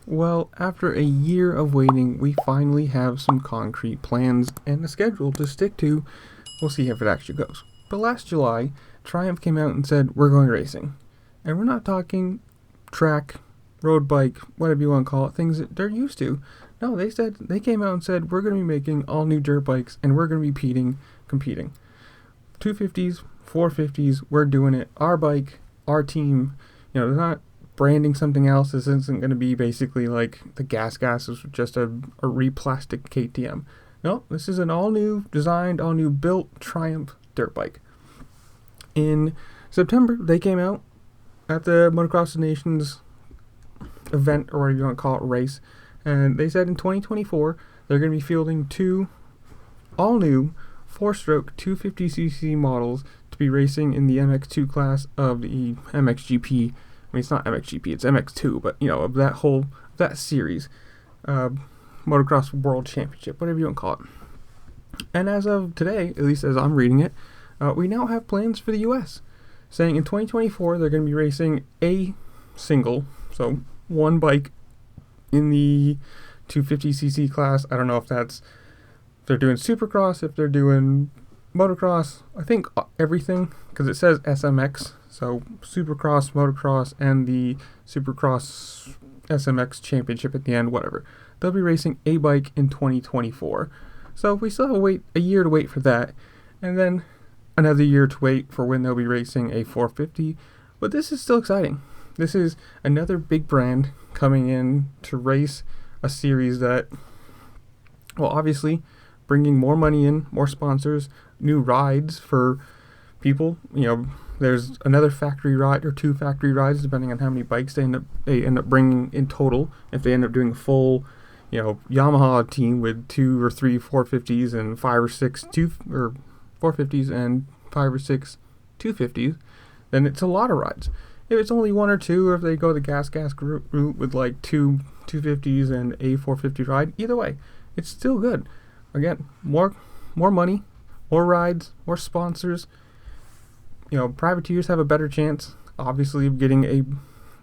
Well, after a year of waiting, we finally have some concrete plans and a schedule to stick to. We'll see if it actually goes. But last July, Triumph came out and said, we're going racing. And we're not talking track, road bike, whatever you want to call it, things that they're used to. No, they came out and said, we're going to be making all new dirt bikes and we're going to be competing. 250s, 450s, we're doing it. Our bike, our team, they're not branding something else. This isn't going to be basically like the gas is just a replastic KTM. No, this is an all new designed, all new built Triumph dirt bike. In September, they came out at the Motocross Nations event, or whatever you want to call it, race, and they said in 2024 they're going to be fielding two all new 4-stroke 250cc models to be racing in the MX2 class of the MXGP. I mean, it's not MXGP, it's MX2, but of that series, Motocross World Championship, whatever you want to call it. And as of today, at least as I'm reading it, we now have plans for the US, saying in 2024 they're going to be racing a single, so one bike in the 250cc class. I don't know if they're doing supercross, if they're doing motocross. I think everything, because it says SMX, so supercross, motocross, and the supercross SMX championship at the end, whatever. They'll be racing a bike in 2024. So we still have a year to wait for that, and then another year to wait for when they'll be racing a 450. But this is still exciting. This is another big brand coming in to race a series that, well, obviously bringing more money in, more sponsors, new rides for people. There's another factory ride or two factory rides depending on how many bikes they end up bringing in total. If they end up doing a full, Yamaha team with 2 or 3 450s and 5 or 6 450s and 5 or 6 250s, then it's a lot of rides. If it's only 1 or 2, or if they go the gas route with like 2 250s and a 450 ride, either way, it's still good. Again, more money, more rides, more sponsors. Privateers have a better chance, obviously, of getting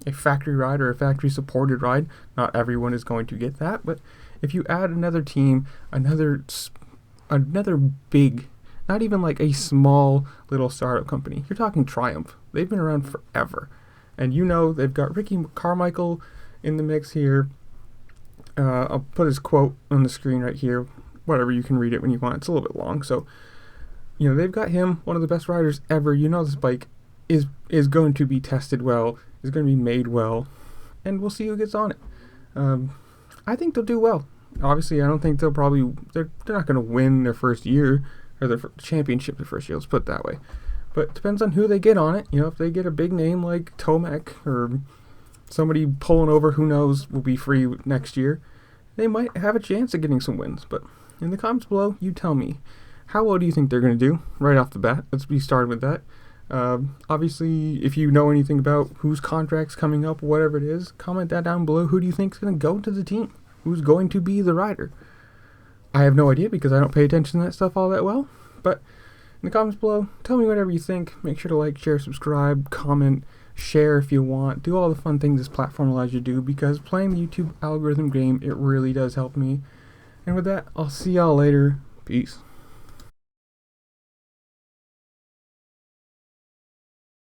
a factory ride or a factory supported ride. Not everyone is going to get that, but if you add another team, another big, not even like a small little startup company, you're talking Triumph. They've been around forever, and they've got Ricky Carmichael in the mix here. I'll put his quote on the screen right here. Whatever, you can read it when you want. It's a little bit long, so they've got him, one of the best riders ever. This bike is going to be tested well, is going to be made well, and we'll see who gets on it. I think they'll do well. Obviously, I don't think they're not going to win their first year, or their championship the first year, let's put it that way. But it depends on who they get on it. If they get a big name like Tomac, or somebody pulling over, who knows, will be free next year, they might have a chance of getting some wins. But in the comments below, you tell me, how well do you think they're going to do right off the bat? Let's be started with that. Obviously, if you know anything about whose contract's coming up, whatever it is, comment that down below. Who do you think is going to go to the team? Who's going to be the rider? I have no idea because I don't pay attention to that stuff all that well. But in the comments below, tell me whatever you think. Make sure to like, share, subscribe, comment, share if you want. Do all the fun things this platform allows you to do, because playing the YouTube algorithm game, it really does help me. And with that, I'll see y'all later. Peace.